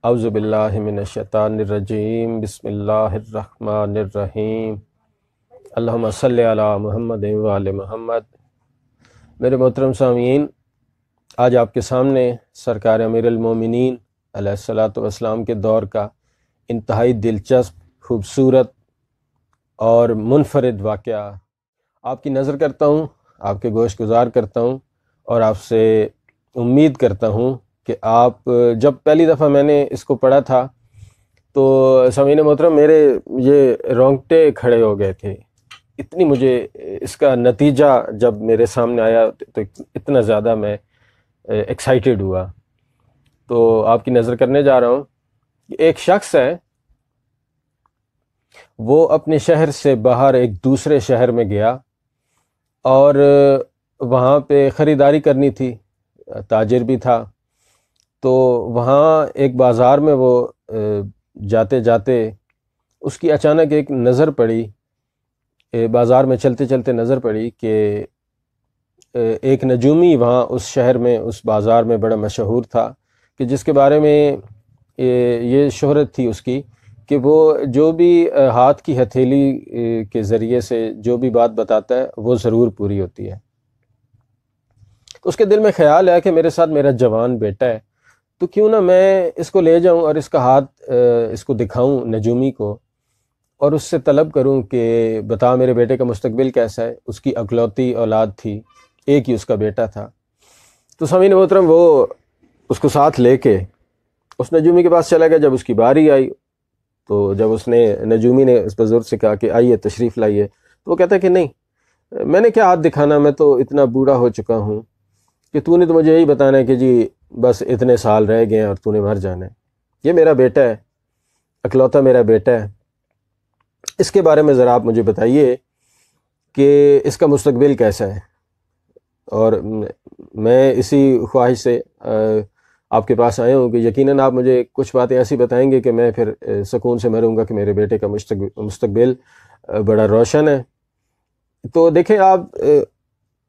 اعوذ باللہ من الشیطان الرجیم، بسم اللہ الرحمن الرحیم، اللہم صلی علی محمد وآل محمد۔ میرے محترم سامعین، آج آپ کے سامنے سرکار امیر المومنین علیہ الصلاۃ والسلام کے دور کا انتہائی دلچسپ، خوبصورت اور منفرد واقعہ آپ کی نظر کرتا ہوں، آپ کے گوش گزار کرتا ہوں، اور آپ سے امید کرتا ہوں کہ آپ جب پہلی دفعہ میں نے اس کو پڑھا تھا تو سامعین محترم میرے یہ رونگٹے کھڑے ہو گئے تھے، اتنی مجھے اس کا نتیجہ جب میرے سامنے آیا تو اتنا زیادہ میں ایکسائٹیڈ ہوا۔ تو آپ کی نظر کرنے جا رہا ہوں کہ ایک شخص ہے، وہ اپنے شہر سے باہر ایک دوسرے شہر میں گیا اور وہاں پہ خریداری کرنی تھی، تاجر بھی تھا۔ تو وہاں ایک بازار میں وہ جاتے جاتے اس کی اچانک ایک نظر پڑی، بازار میں چلتے چلتے نظر پڑی کہ ایک نجومی وہاں اس شہر میں، اس بازار میں بڑا مشہور تھا، کہ جس کے بارے میں یہ شہرت تھی اس کی کہ وہ جو بھی ہاتھ کی ہتھیلی کے ذریعے سے جو بھی بات بتاتا ہے وہ ضرور پوری ہوتی ہے۔ اس کے دل میں خیال ہے کہ میرے ساتھ میرا جوان بیٹا ہے، تو کیوں نہ میں اس کو لے جاؤں اور اس کا ہاتھ اس کو دکھاؤں نجومی کو، اور اس سے طلب کروں کہ بتا میرے بیٹے کا مستقبل کیسا ہے۔ اس کی اکلوتی اولاد تھی، ایک ہی اس کا بیٹا تھا۔ تو سامعین محترم وہ اس کو ساتھ لے کے اس نجومی کے پاس چلا گیا۔ جب اس کی باری آئی تو جب اس نے نجومی نے اس بزرگ سے کہا کہ آئیے تشریف لائیے، تو وہ کہتا ہے کہ نہیں، میں نے کیا ہاتھ دکھانا، میں تو اتنا بوڑھا ہو چکا ہوں کہ تو نے تو مجھے یہی بتانا ہے کہ جی بس اتنے سال رہ گئے ہیں اور تو نے مر جانا ہے۔ یہ میرا بیٹا ہے، اکلوتا میرا بیٹا ہے، اس کے بارے میں ذرا آپ مجھے بتائیے کہ اس کا مستقبل کیسا ہے۔ اور میں اسی خواہش سے آپ کے پاس آیا ہوں کہ یقیناً آپ مجھے کچھ باتیں ایسی بتائیں گے کہ میں پھر سکون سے مروں گا کہ میرے بیٹے کا مستقبل بڑا روشن ہے۔ تو دیکھیں،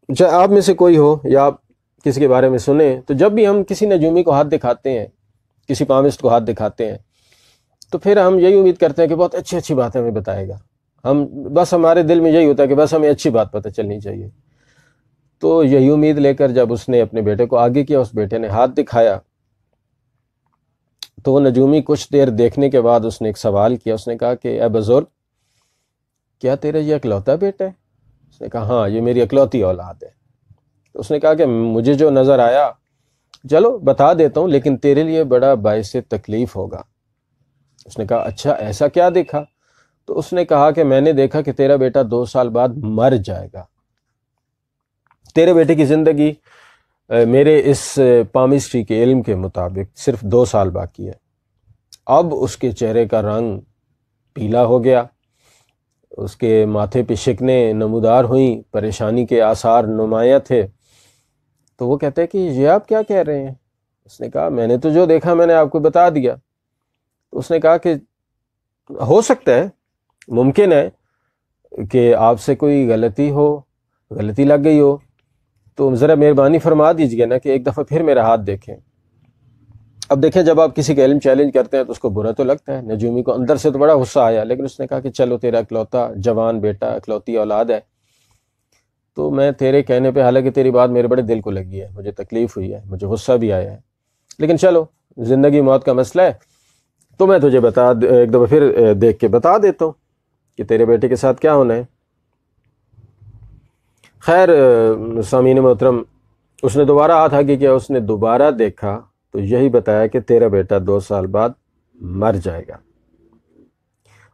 چاہے آپ میں سے کوئی ہو یا آپ کسی کے بارے میں سنیں، تو جب بھی ہم کسی نجومی کو ہاتھ دکھاتے ہیں، کسی پامسٹ کو ہاتھ دکھاتے ہیں، تو پھر ہم یہی امید کرتے ہیں کہ بہت اچھی اچھی باتیں ہمیں بتائے گا۔ بس ہمارے دل میں یہی ہوتا ہے کہ بس ہمیں اچھی بات پتہ چلنی چاہیے۔ تو یہی امید لے کر جب اس نے اپنے بیٹے کو آگے کیا، اس بیٹے نے ہاتھ دکھایا، تو وہ نجومی کچھ دیر دیکھنے کے بعد اس نے ایک سوال کیا۔ اس نے کہا کہ اے بزرگ، کیا تیرا یہ اکلوتا بیٹا ہے؟ اس نے کہا ہاں، یہ میری اکلوتی اولاد ہے۔ تو اس نے کہا کہ مجھے جو نظر آیا چلو بتا دیتا ہوں، لیکن تیرے لیے بڑا باعث تکلیف ہوگا۔ اس نے کہا اچھا، ایسا کیا دیکھا؟ تو اس نے کہا کہ میں نے دیکھا کہ تیرا بیٹا 2 سال بعد مر جائے گا۔ تیرے بیٹے کی زندگی میرے اس پامسٹری کے علم کے مطابق صرف 2 سال باقی ہے۔ اب اس کے چہرے کا رنگ پیلا ہو گیا، اس کے ماتھے پہ شکنیں نمودار ہوئیں، پریشانی کے آثار نمایاں تھے۔ تو وہ کہتے ہیں کہ یہ آپ کیا کہہ رہے ہیں؟ اس نے کہا میں نے تو جو دیکھا میں نے آپ کو بتا دیا۔ تو اس نے کہا کہ ہو سکتا ہے، ممکن ہے کہ آپ سے کوئی غلطی لگ گئی ہو، تو ذرا مہربانی فرما دیجیے نا کہ ایک دفعہ پھر میرا ہاتھ دیکھیں۔ اب دیکھیں، جب آپ کسی کا علم چیلنج کرتے ہیں تو اس کو برا تو لگتا ہے۔ نجومی کو اندر سے تو بڑا غصہ آیا، لیکن اس نے کہا کہ چلو تیرا اکلوتا جوان بیٹا، اکلوتی اولاد ہے، تو میں تیرے کہنے پہ، حالانکہ تیری بات میرے بڑے دل کو لگی ہے، مجھے تکلیف ہوئی ہے، مجھے غصہ بھی آیا ہے، لیکن چلو زندگی موت کا مسئلہ ہے، تو میں تجھے ایک دفعہ پھر دیکھ کے بتا دیتا ہوں کہ تیرے بیٹے کے ساتھ کیا ہونا ہے۔ خیر سامعین محترم، اس نے دوبارہ ہاتھ آگے کیا، اس نے دوبارہ دیکھا تو یہی بتایا کہ تیرا بیٹا 2 سال بعد مر جائے گا۔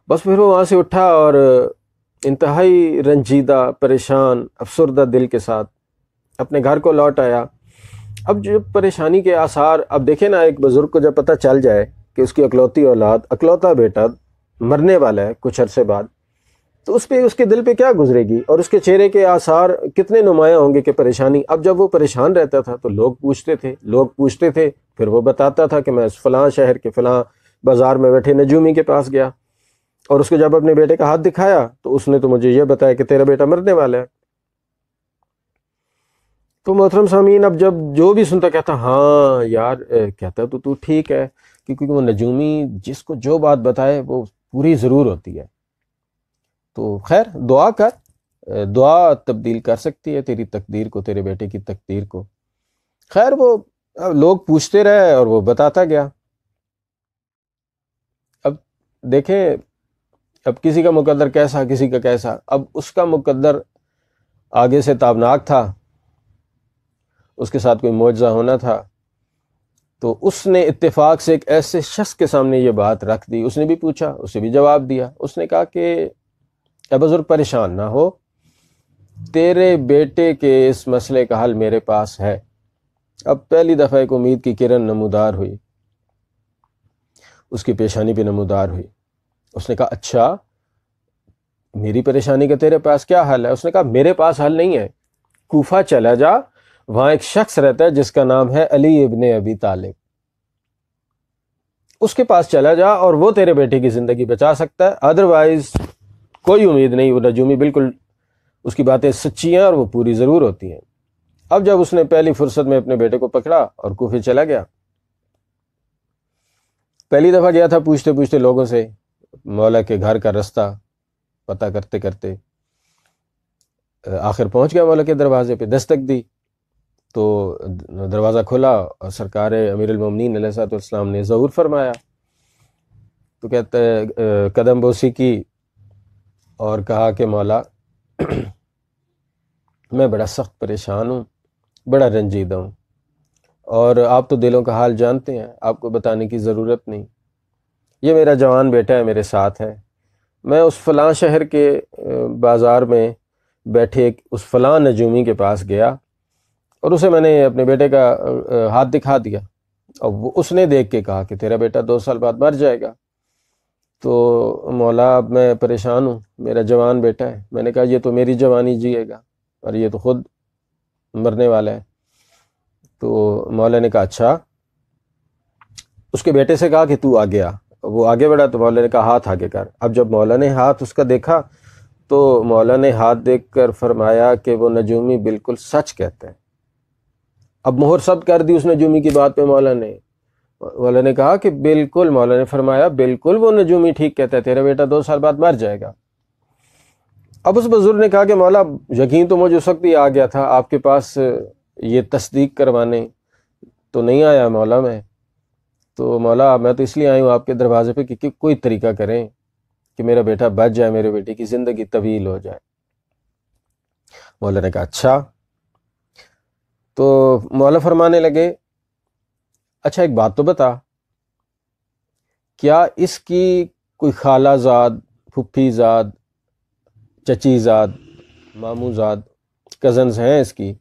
بس پھر وہ وہاں سے اٹھا اور انتہائی رنجیدہ، پریشان، افسردہ دل کے ساتھ اپنے گھر کو لوٹ آیا۔ اب جو پریشانی کے آثار، اب دیکھیں نا، ایک بزرگ کو جب پتہ چل جائے کہ اس کی اکلوتی اولاد، اکلوتا بیٹا مرنے والا ہے کچھ عرصے بعد، تو اس کے دل پہ کیا گزرے گی، اور اس کے چہرے کے آثار کتنے نمایاں ہوں گے کہ پریشانی۔ اب جب وہ پریشان رہتا تھا تو لوگ پوچھتے تھے، پھر وہ بتاتا تھا کہ میں فلاں شہر کے فلاں بازار میں بیٹھے نجومی کے پاس گیا، اور اس کو جب اپنے بیٹے کا ہاتھ دکھایا تو اس نے تو مجھے یہ بتایا کہ تیرا بیٹا مرنے والا ہے۔ تو محترم سامعین، اب جب جو بھی سنتا کہتا ہاں یار، کہتا تو ٹھیک ہے، کیونکہ وہ نجومی جس کو جو بات بتائے وہ پوری ضرور ہوتی ہے. تو خیر دعا کر، دعا تبدیل کر سکتی ہے تیری تقدیر کو، تیرے بیٹے کی تقدیر کو. خیر وہ لوگ پوچھتے رہے اور وہ بتاتا گیا. اب دیکھیں، اب کسی کا مقدر کیسا، کسی کا کیسا. اب اس کا مقدر آگے سے تابناک تھا، اس کے ساتھ کوئی معجزہ ہونا تھا. تو اس نے اتفاق سے ایک ایسے شخص کے سامنے یہ بات رکھ دی. اس نے بھی پوچھا، اسے بھی جواب دیا. اس نے کہا کہ اے بزرگ پریشان نہ ہو، تیرے بیٹے کے اس مسئلے کا حل میرے پاس ہے. اب پہلی دفعہ ایک امید کی کرن نمودار ہوئی، اس کی پیشانی پہ نمودار ہوئی. اس نے کہا اچھا میری پریشانی کا تیرے پاس کیا حل ہے؟ اس نے کہا میرے پاس حل نہیں ہے، کوفہ چلا جا، وہاں ایک شخص رہتا ہے جس کا نام ہے علی ابن ابی طالب، اس کے پاس چلا جا اور وہ تیرے بیٹے کی زندگی بچا سکتا ہے، ادروائز کوئی امید نہیں. وہ نجومی بالکل اس کی باتیں سچی ہیں اور وہ پوری ضرور ہوتی ہیں. اب جب اس نے پہلی فرصت میں اپنے بیٹے کو پکڑا اور کوفے چلا گیا، پہلی دفعہ گیا تھا پوچھتے پوچھتے لوگوں سے، مولا کے گھر کا رستہ پتہ کرتے کرتے آخر پہنچ گیا مولا کے دروازے پہ. دستک دی تو دروازہ کھلا اور سرکار امیر المومنین علیہ الصلوۃ والسلام نے ظہور فرمایا. تو کہتے قدم بوسی کی اور کہا کہ مولا میں بڑا سخت پریشان ہوں، بڑا رنجیدہ ہوں، اور آپ تو دلوں کا حال جانتے ہیں، آپ کو بتانے کی ضرورت نہیں. یہ میرا جوان بیٹا ہے، میرے ساتھ ہے. میں اس فلاں شہر کے بازار میں بیٹھے اس فلاں نجومی کے پاس گیا اور اسے میں نے اپنے بیٹے کا ہاتھ دکھا دیا، اور اس نے دیکھ کے کہا کہ تیرا بیٹا 2 سال بعد مر جائے گا. تو مولا اب میں پریشان ہوں، میرا جوان بیٹا ہے. میں نے کہا یہ تو میری جوانی جیے گا اور یہ تو خود مرنے والا ہے. تو مولا نے کہا اچھا. اس کے بیٹے سے کہا کہ تو آگے آ. وہ آگے بڑھا تو مولا نے کہا ہاتھ آگے کر. اب جب مولا نے ہاتھ اس کا دیکھا تو مولا نے ہاتھ دیکھ کر فرمایا کہ وہ نجومی بالکل سچ کہتے ہیں. اب مہر سب کر دی اس نجومی کی بات پہ. مولا نے کہا کہ بالکل، مولا نے فرمایا بالکل وہ نجومی ٹھیک کہتا ہے، تیرا بیٹا 2 سال بعد مر جائے گا. اب اس بزرگ نے کہا کہ مولا یقین تو مجھے اس وقت ہی آ گیا تھا، آپ کے پاس یہ تصدیق کروانے تو نہیں آیا مولا میں. تو مولا میں تو اس لیے آئی ہوں آپ کے دروازے پہ کہ کوئی طریقہ کریں کہ میرا بیٹا بچ جائے، میرے بیٹے کی زندگی طویل ہو جائے. مولا نے کہا اچھا. تو مولا فرمانے لگے اچھا ایک بات تو بتا، کیا اس کی کوئی خالہ زاد، پھپھی زاد، چچی زاد، ماموں زاد، کزنز ہیں اس کی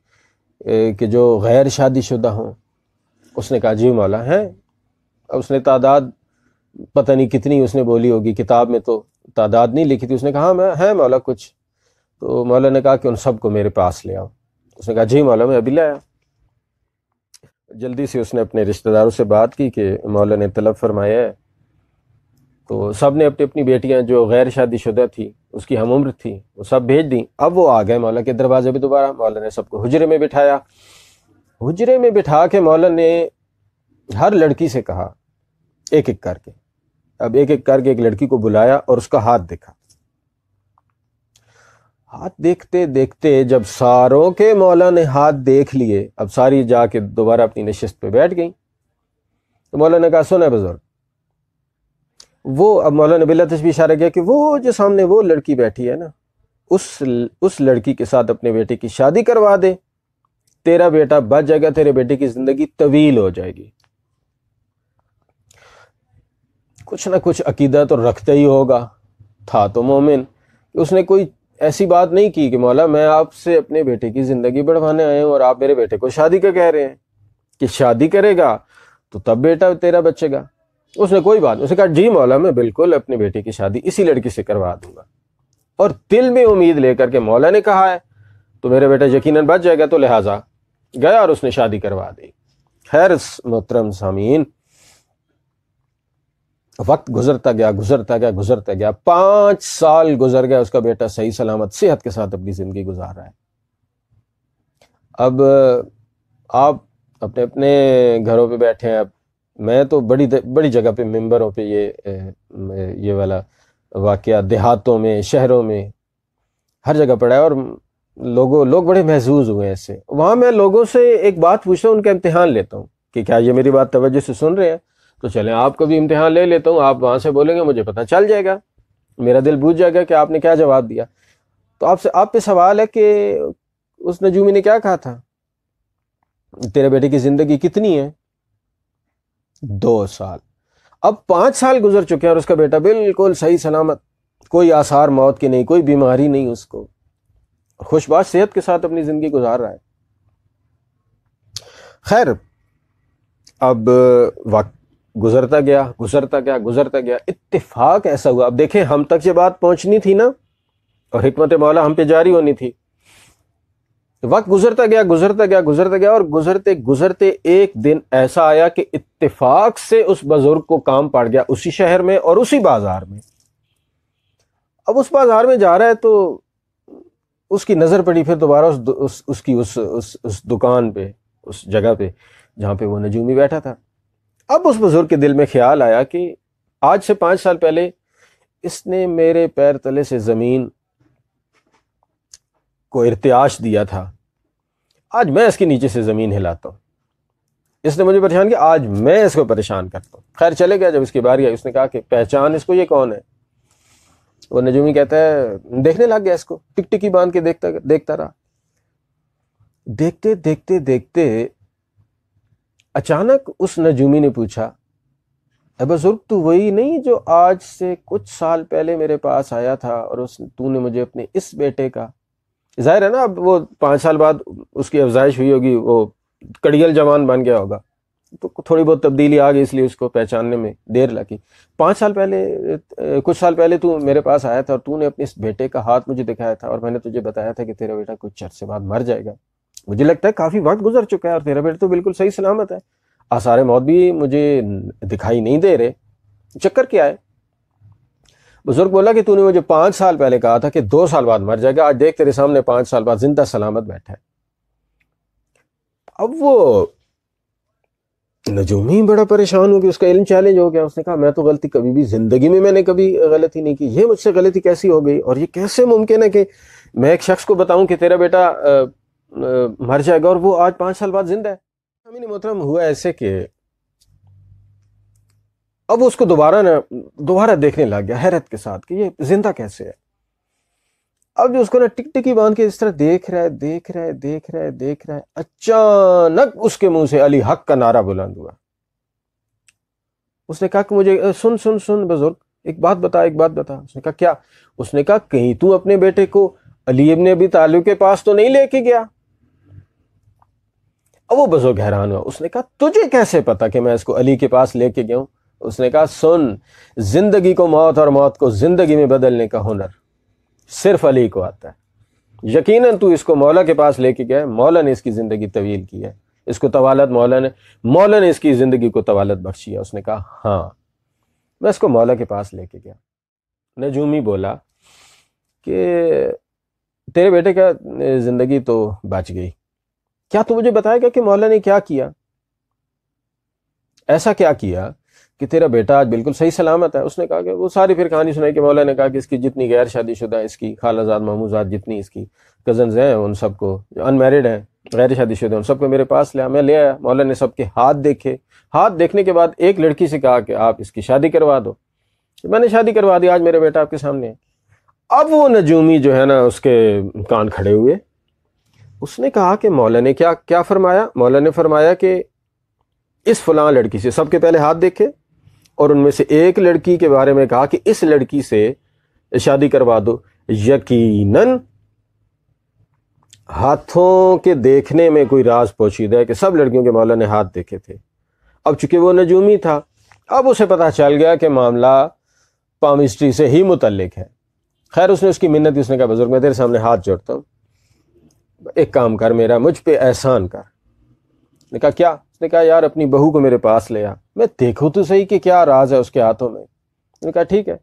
کہ جو غیر شادی شدہ ہوں؟ اس نے کہا جی مولا ہیں. اب اس نے تعداد پتہ نہیں کتنی اس نے بولی ہوگی، کتاب میں تو تعداد نہیں لکھی تھی. اس نے کہا ہاں میں ہے مولا کچھ. تو مولا نے کہا کہ ان سب کو میرے پاس لے آؤ. اس نے کہا جی مولا میں ابھی لایا. جلدی سے اس نے اپنے رشتہ داروں سے بات کی کہ مولا نے طلب فرمایا ہے. تو سب نے اپنی اپنی بیٹیاں جو غیر شادی شدہ تھی، اس کی ہم عمر تھی، وہ سب بھیج دیں. اب وہ آ گئے مولا کے دروازے پہ دوبارہ. مولا نے سب کو حجرے میں بٹھایا. حجرے میں بٹھا کے مولا نے ہر لڑکی سے کہا ایک ایک کر کے، اب ایک ایک کر کے ایک لڑکی کو بلایا اور اس کا ہاتھ دیکھا. ہاتھ دیکھتے دیکھتے جب ساروں کے مولا نے ہاتھ دیکھ لیے، اب ساری جا کے دوبارہ اپنی نشست پہ بیٹھ گئیں. تو مولا نے کہا سنے بزرگ، وہ اب مولا نے بلا تشبیہ اشارہ کیا کہ وہ جو سامنے وہ لڑکی بیٹھی ہے نا، اس لڑکی کے ساتھ اپنے بیٹے کی شادی کروا دے، تیرا بیٹا بچ جائے گا، تیرے بیٹے کی زندگی طویل ہو جائے گی. کچھ نہ کچھ عقیدہ تو رکھتا ہی ہوگا، تھا تو مومن. اس نے کوئی ایسی بات نہیں کی کہ مولا میں آپ سے اپنے بیٹے کی زندگی بڑھوانے آئے ہوں اور آپ میرے بیٹے کو شادی کا کہہ رہے ہیں کہ شادی کرے گا تو تب بیٹا تیرا بچے گا. اس نے کوئی بات نہیں. اس نے کہا جی مولا میں بالکل اپنے بیٹے کی شادی اسی لڑکی سے کروا دوں گا، اور دل میں امید لے کر کہ مولا نے کہا ہے تو میرا بیٹا یقیناً بچ جائے گا. تو لہٰذا گیا اور اس نے شادی کروا دی. خیر محترم سامعین، وقت گزرتا گیا 5 سال گزر گیا. اس کا بیٹا صحیح سلامت صحت کے ساتھ اپنی زندگی گزار رہا ہے. اب آپ اپنے اپنے گھروں پہ بیٹھے ہیں، اب میں تو بڑی جگہ پہ ممبروں پہ یہ والا واقعہ دیہاتوں میں شہروں میں ہر جگہ پڑا ہے، اور لوگ بڑے محظوظ ہوئے ہیں اس سے۔ وہاں میں لوگوں سے ایک بات پوچھتا ہوں، ان کا امتحان لیتا ہوں کہ کیا یہ میری بات توجہ سے سن رہے ہیں، تو چلیں آپ کا بھی امتحان لے لیتا ہوں، آپ وہاں سے بولیں گے مجھے پتہ چل جائے گا، میرا دل بوجھ جائے گا کہ آپ نے کیا جواب دیا۔ تو آپ پہ سوال ہے کہ اس نجومی نے کیا کہا تھا، تیرے بیٹے کی زندگی کتنی ہے؟ 2 سال۔ اب 5 سال گزر چکے ہیں اور اس کا بیٹا بالکل صحیح سلامت، کوئی آثار موت کے نہیں، کوئی بیماری نہیں، اس کو خوش باش صحت کے ساتھ اپنی زندگی گزار رہا ہے۔ خیر، اب وقت گزرتا گیا، اتفاق ایسا ہوا، اب دیکھیں ہم تک یہ بات پہنچنی تھی نا، اور حکمت مولا ہم پہ جاری ہونی تھی۔ وقت گزرتا گیا اور گزرتے ایک دن ایسا آیا کہ اتفاق سے اس بزرگ کو کام پڑ گیا اسی شہر میں اور اسی بازار میں۔ اب اس بازار میں جا رہا ہے تو اس کی نظر پڑی پھر دوبارہ اس دکان پہ، اس جگہ پہ جہاں پہ وہ نجومی بیٹھا تھا۔ اب اس بزرگ کے دل میں خیال آیا کہ آج سے 5 سال پہلے اس نے میرے پیر تلے سے زمین کو ارتعاش دیا تھا، آج میں اس کے نیچے سے زمین ہلاتا ہوں، اس نے مجھے پریشان کیا، آج میں اس کو پریشان کرتا ہوں۔ خیر چلے گیا، جب اس کی باری آئی اس نے کہا کہ پہچان اس کو، یہ کون ہے؟ وہ نجومی کہتا ہے، دیکھنے لگ گیا اس کو، ٹک ٹکی باندھ کے دیکھتا رہا۔ دیکھتے اچانک اس نجومی نے پوچھا، اے بزرگ تو وہی نہیں جو آج سے کچھ سال پہلے میرے پاس آیا تھا اور تو نے مجھے اپنے اس بیٹے کا، ظاہر ہے نا اب وہ 5 سال بعد اس کی افزائش ہوئی ہوگی، وہ کڑیل جوان بن گیا ہوگا، تو تھوڑی بہت تبدیلی آ گئی، اس لیے اس کو پہچاننے میں دیر لگی۔ 5 سال پہلے، کچھ سال پہلے تو میرے پاس آیا تھا اور تو نے اپنے اس بیٹے کا ہاتھ مجھے دکھایا تھا، اور میں نے تجھے بتایا تھا کہ تیرا بیٹا کچھ عرصے بعد مر جائے گا۔ مجھے لگتا ہے کافی وقت گزر چکا ہے اور تیرا بیٹا تو بالکل صحیح سلامت ہے، آثار موت بھی مجھے دکھائی نہیں دے رہے، چکر کیا ہے؟ بزرگ بولا کہ تو نے مجھے 5 سال پہلے کہا تھا کہ 2 سال بعد مر جائے گا، آج دیکھ تیرے سامنے 5 سال بعد زندہ سلامت بیٹھا ہے۔ اب وہ نجومی بڑا پریشان ہو گیا، اس کا علم چیلنج ہو گیا، اس نے کہا میں تو غلطی کبھی بھی زندگی میں نے کبھی غلطی نہیں کی، یہ مجھ سے غلطی کیسی ہو گئی، اور یہ کیسے ممکن ہے کہ میں ایک شخص کو بتاؤں کہ تیرا بیٹا مر جائے گا اور وہ آج 5 سال بعد زندہ ہے۔ امین محترم، ہوا ایسے کہ اب اس کو دوبارہ دیکھنے لگ گیا حیرت کے ساتھ کہ یہ زندہ کیسے ہے۔ اب جو اس کو نا ٹک ٹکی باندھ کے اس طرح دیکھ رہا ہے، اچانک اس کے منہ سے علی حق کا نعرہ بلند ہوا۔ اس نے کہا کہ مجھے سن بزرگ، ایک بات بتا۔ اس نے کہا کیا؟ اس نے کہا کہیں تو اپنے بیٹے کو علی ابن ابی طالب کے پاس تو نہیں لے کے گیا؟ اب وہ بزرگ حیران ہوا، اس نے کہا تجھے کیسے پتا کہ میں اس کو علی کے پاس لے کے گیا ہوں؟ اس نے کہا سن، زندگی کو موت اور موت کو زندگی میں بدلنے کا ہنر صرف علی کو آتا ہے، یقیناً تو اس کو مولا کے پاس لے کے گیا ہے، مولا نے اس کی زندگی طویل کی ہے، اس کو طوالت مولا نے اس کی زندگی کو طوالت بخشی ہے۔ اس نے کہا ہاں، میں اس کو مولا کے پاس لے کے گیا۔ نجومی بولا کہ تیرے بیٹے کا زندگی تو بچ گئی، کیا تو مجھے بتائے گا کہ مولا نے کیا کیا، ایسا کیا کیا کہ تیرا بیٹا آج بالکل صحیح سلامت ہے؟ اس نے کہا کہ وہ ساری پھر کہانی سنائی کہ مولا نے کہا کہ اس کی جتنی غیر شادی شدہ، اس کی خالہ زاد ماموزاد جتنی اس کی کزنز ہیں، ان سب کو، جو ان میرڈ ہیں غیر شادی شدہ، ان سب کو میرے پاس لیا، میں لے آیا۔ مولا نے سب کے ہاتھ دیکھے، ہاتھ دیکھنے کے بعد ایک لڑکی سے کہا کہ آپ اس کی شادی کروا دو، میں نے شادی کروا دی، آج میرا بیٹا آپ کے سامنے ہے۔ اب وہ نجومی جو ہے نا اس کے کان کھڑے ہوئے، اس نے کہا کہ مولا نے کیا فرمایا؟ مولا نے فرمایا کہ اس فلاں لڑکی سے، سب کے پہلے ہاتھ دیکھے اور ان میں سے ایک لڑکی کے بارے میں کہا کہ اس لڑکی سے شادی کروا دو۔ یقیناً ہاتھوں کے دیکھنے میں کوئی راز پوشیدہ ہے کہ سب لڑکیوں کے مولا نے ہاتھ دیکھے تھے۔ اب چونکہ وہ نجومی تھا، اب اسے پتہ چل گیا کہ معاملہ پامسٹری سے ہی متعلق ہے۔ خیر اس نے اس کی منت کی، اس نے کہا بزرگ میں تیرے سامنے ہاتھ جوڑتا ہوں، ایک کام کر، میرا مجھ پہ احسان کر۔ اس نے کہا کیا؟ اس نے کہا یار اپنی بہو کو میرے پاس لے آ، میں دیکھوں تو صحیح کہ کیا راز ہے اس کے ہاتھوں میں۔ اس نے کہا ٹھیک ہے۔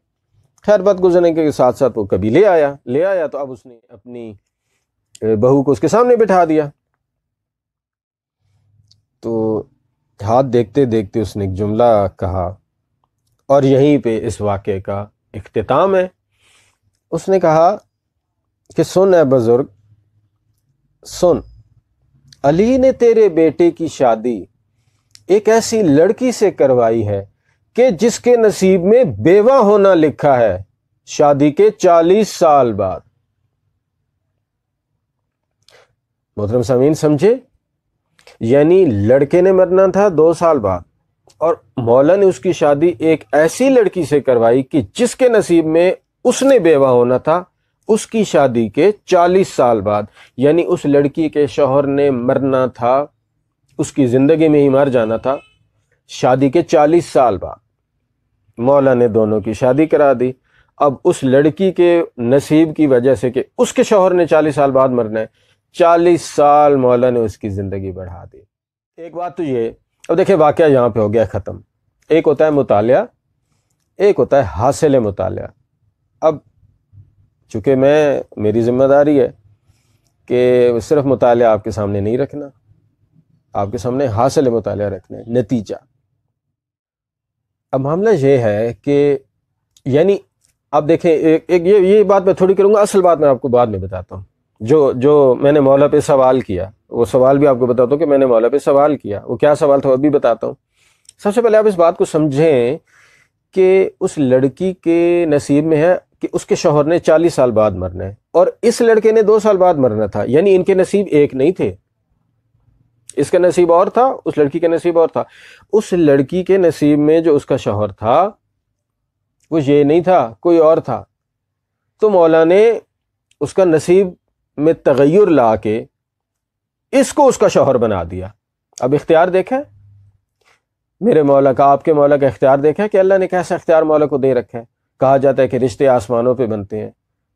خیر وقت گزرنے کے ساتھ ساتھ وہ کبھی لے آیا تو اب اس نے اپنی بہو کو اس کے سامنے بٹھا دیا۔ تو ہاتھ دیکھتے دیکھتے اس نے ایک جملہ کہا، اور یہیں پہ اس واقعے کا اختتام ہے۔ اس نے کہا کہ سن اے بزرگ، سن، علی نے تیرے بیٹے کی شادی ایک ایسی لڑکی سے کروائی ہے کہ جس کے نصیب میں بیوہ ہونا لکھا ہے شادی کے 40 سال بعد۔ محترم سامعین سمجھے، یعنی لڑکے نے مرنا تھا 2 سال بعد، اور مولا نے اس کی شادی ایک ایسی لڑکی سے کروائی کہ جس کے نصیب میں اس نے بیوہ ہونا تھا اس کی شادی کے 40 سال بعد، یعنی اس لڑکی کے شوہر نے مرنا تھا، اس کی زندگی میں ہی مر جانا تھا، شادی کے 40 سال بعد مولا نے دونوں کی شادی کرا دی۔ اب اس لڑکی کے نصیب کی وجہ سے کہ اس کے شوہر نے 40 سال بعد مرنا ہے، 40 سال مولا نے اس کی زندگی بڑھا دی۔ ایک بات تو یہ، اب دیکھیں واقعہ یہاں پہ ہو گیا ختم۔ ایک ہوتا ہے مطالعہ، ایک ہوتا ہے حاصل مطالعہ۔ اب چونکہ میری ذمہ داری ہے کہ صرف مطالعہ آپ کے سامنے نہیں رکھنا، آپ کے سامنے حاصل مطالعہ رکھنا ہے، نتیجہ۔ اب معاملہ یہ ہے کہ یعنی اب دیکھیں، یہ بات میں تھوڑی کروں گا، اصل بات میں آپ کو بعد میں بتاتا ہوں۔ جو میں نے مولا پہ سوال کیا، وہ سوال بھی آپ کو بتاتا ہوں کہ میں نے مولا پہ سوال کیا، وہ کیا سوال تھا وہ بھی بتاتا ہوں۔ سب سے پہلے آپ اس بات کو سمجھیں کہ اس لڑکی کے نصیب میں ہے کہ اس کے شوہر نے 40 سال بعد مرنا ہے، اور اس لڑکے نے 2 سال بعد مرنا تھا، یعنی ان کے نصیب ایک نہیں تھے، اس کا نصیب اور تھا، اس لڑکی کا نصیب اور تھا۔ اس لڑکی کے نصیب میں جو اس کا شوہر تھا وہ یہ نہیں تھا، کوئی اور تھا، تو مولا نے اس کا نصیب میں تغیر لا کے اس کو اس کا شوہر بنا دیا۔ اب اختیار دیکھیں میرے مولا کا، آپ کے مولا کا اختیار دیکھیں کہ اللہ نے کیسا اختیار مولا کو دے رکھا ہے۔ کہا جاتا ہے کہ رشتے آسمانوں پہ بنتے ہیں،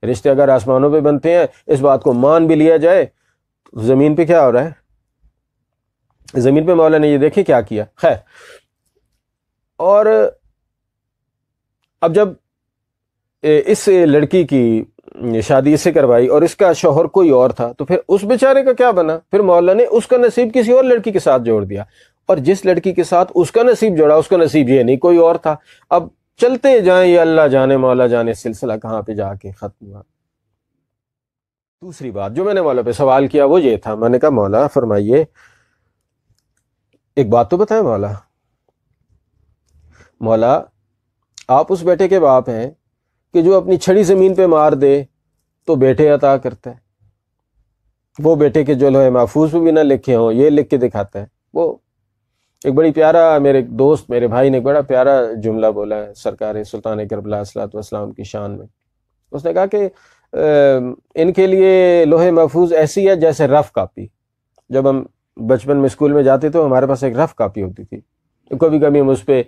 رشتے اگر آسمانوں پہ بنتے ہیں، اس بات کو مان بھی لیا جائے، تو زمین پہ کیا ہو رہا ہے؟ زمین پہ مولا نے یہ دیکھیں کیا کیا۔ خیر، اور اب جب اس لڑکی کی شادی اس سے کروائی اور اس کا شوہر کوئی اور تھا، تو پھر اس بیچارے کا کیا بنا؟ پھر مولا نے اس کا نصیب کسی اور لڑکی کے ساتھ جوڑ دیا، اور جس لڑکی کے ساتھ اس کا نصیب جوڑا، اس کا نصیب یہ نہیں، کوئی اور تھا۔ اب چلتے جائیں، یہ اللہ جانے مولا جانے سلسلہ کہاں پہ جا کے ختم ہوا۔ دوسری بات جو میں نے مولا پہ سوال کیا وہ یہ تھا، میں نے کہا مولا فرمائیے، ایک بات تو بتائیں مولا آپ اس بیٹے کے باپ ہیں کہ جو اپنی چھڑی زمین پہ مار دے تو بیٹے عطا کرتا ہے، وہ بیٹے کے جو لوہے محفوظ پہ بھی نہ لکھے ہوں یہ لکھ کے دکھاتا ہے۔ وہ ایک بڑی پیارا، میرے دوست میرے بھائی نے بڑا پیارا جملہ بولا ہے سرکار سلطان کربلا علیہ الصلوۃ والسلام کی شان میں۔ اس نے کہا کہ ان کے لیے لوہے محفوظ ایسی ہے جیسے رف کاپی۔ جب ہم بچپن میں اسکول میں جاتے تو ہمارے پاس ایک رف کاپی ہوتی تھی، کبھی کبھی ہم اس پہ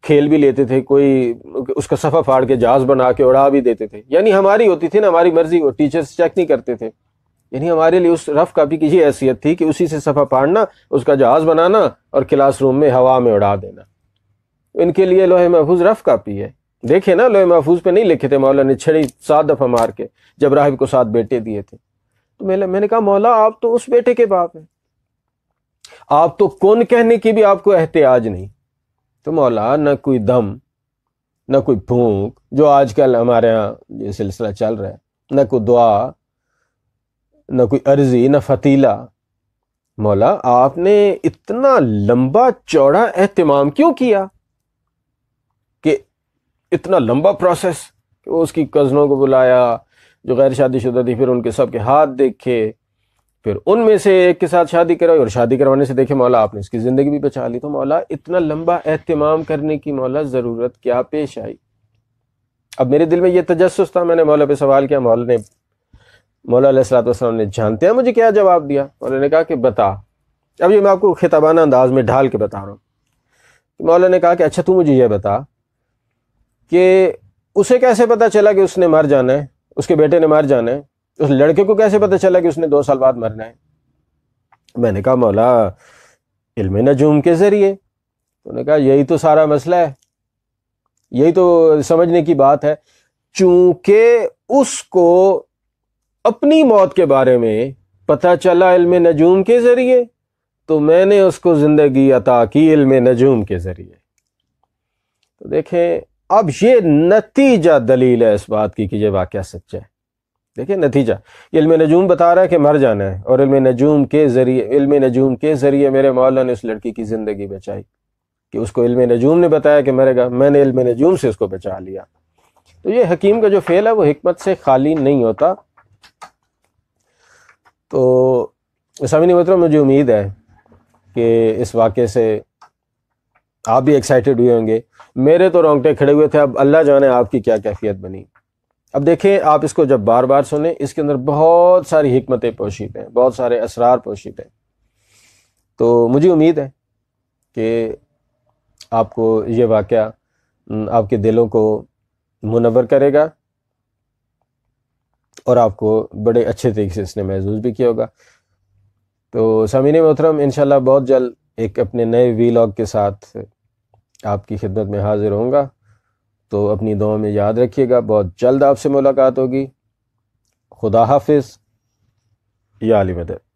کھیل بھی لیتے تھے، کوئی اس کا صفحہ پھاڑ کے جہاز بنا کے اڑا بھی دیتے تھے، یعنی ہماری ہوتی تھی نا، ہماری مرضی، وہ ٹیچرز چیک نہیں کرتے تھے، یعنی ہمارے لیے اس رف کاپی کی یہ حیثیت تھی کہ اسی سے صفحہ پھاڑنا، اس کا جہاز بنانا اور کلاس روم میں ہوا میں اڑا دینا۔ ان کے لیے لوہے محفوظ رف کاپی ہے۔ دیکھیں نا، لوہے محفوظ پہ نہیں لکھے تھے، مولا نے چھڑی 7 دفعہ مار کے جب راہب کو 7 بیٹے دیے تھے۔ تو میں نے کہا مولا آپ تو اس بیٹے کے باپ ہیں، آپ تو کون کہنے کی بھی آپ کو احتیاج نہیں۔ تو مولا نہ کوئی دم، نہ کوئی پھونک، جو آج کل ہمارے ہاں یہ سلسلہ چل رہا ہے، نہ کوئی دعا، نہ کوئی عرضی، نہ فتیلہ۔ مولا آپ نے اتنا لمبا چوڑا اہتمام کیوں کیا، کہ اتنا لمبا پروسیس کہ وہ اس کی کزنوں کو بلایا جو غیر شادی شدہ تھی، پھر ان کے سب کے ہاتھ دیکھے، پھر ان میں سے ایک کے ساتھ شادی کرائی، اور شادی کروانے سے دیکھے مولا آپ نے اس کی زندگی بھی بچا لی۔ تو مولا اتنا لمبا اہتمام کرنے کی مولا ضرورت کیا پیش آئی؟ اب میرے دل میں یہ تجسس تھا، میں نے مولا پہ سوال کیا، مولا علیہ الصلوۃ والسلام نے جانتے ہیں مجھے کیا جواب دیا؟ مولا نے کہا کہ بتا۔ اب یہ میں آپ کو خطابانہ انداز میں ڈھال کے بتا رہا ہوں۔ مولا نے کہا کہ اچھا تو مجھے یہ بتا کہ اسے کیسے پتا چلا کہ اس نے مر جانا ہے، اس کے بیٹے نے مر جانا ہے؟ اس لڑکے کو کیسے پتا چلا کہ اس نے 2 سال بعد مرنا ہے؟ میں نے کہا مولا علم نجوم کے ذریعے۔ انہوں نے کہا یہی تو سارا مسئلہ ہے، یہی تو سمجھنے کی بات ہے، چونکہ اس کو اپنی موت کے بارے میں پتہ چلا علم نجوم کے ذریعے، تو میں نے اس کو زندگی عطا کی علم نجوم کے ذریعے۔ تو دیکھیں اب یہ نتیجہ دلیل ہے اس بات کی کہ یہ واقعہ سچا ہے۔ دیکھیں نتیجہ، علم نجوم بتا رہا ہے کہ مر جانا ہے، اور علم نجوم کے ذریعے میرے مولا نے اس لڑکی کی زندگی بچائی، کہ اس کو علم نجوم نے بتایا کہ مرے گا، میں نے علم نجوم سے اس کو بچا لیا۔ تو یہ حکیم کا جو فعل ہے وہ حکمت سے خالی نہیں ہوتا۔ تو سامعین محترم، مجھے امید ہے کہ اس واقعے سے آپ بھی ایکسائٹڈ ہوئے ہوں گے۔ میرے تو رونگٹے کھڑے ہوئے تھے، اب اللہ جانے آپ کی کیا کیفیت بنی۔ اب دیکھیں آپ اس کو جب بار بار سنیں، اس کے اندر بہت ساری حکمتیں پوشید ہیں، بہت سارے اسرار پوشید ہیں۔ تو مجھے امید ہے کہ آپ کو یہ واقعہ آپ کے دلوں کو منور کرے گا، اور آپ کو بڑے اچھے طریقے سے اس نے محظوظ بھی کیا ہوگا۔ تو سامعین محترم، انشاءاللہ بہت جلد ایک اپنے نئے ویلاگ کے ساتھ آپ کی خدمت میں حاضر ہوں گا۔ تو اپنی دعاؤں میں یاد رکھیے گا، بہت جلد آپ سے ملاقات ہوگی۔ خدا حافظ، یا علی مدد۔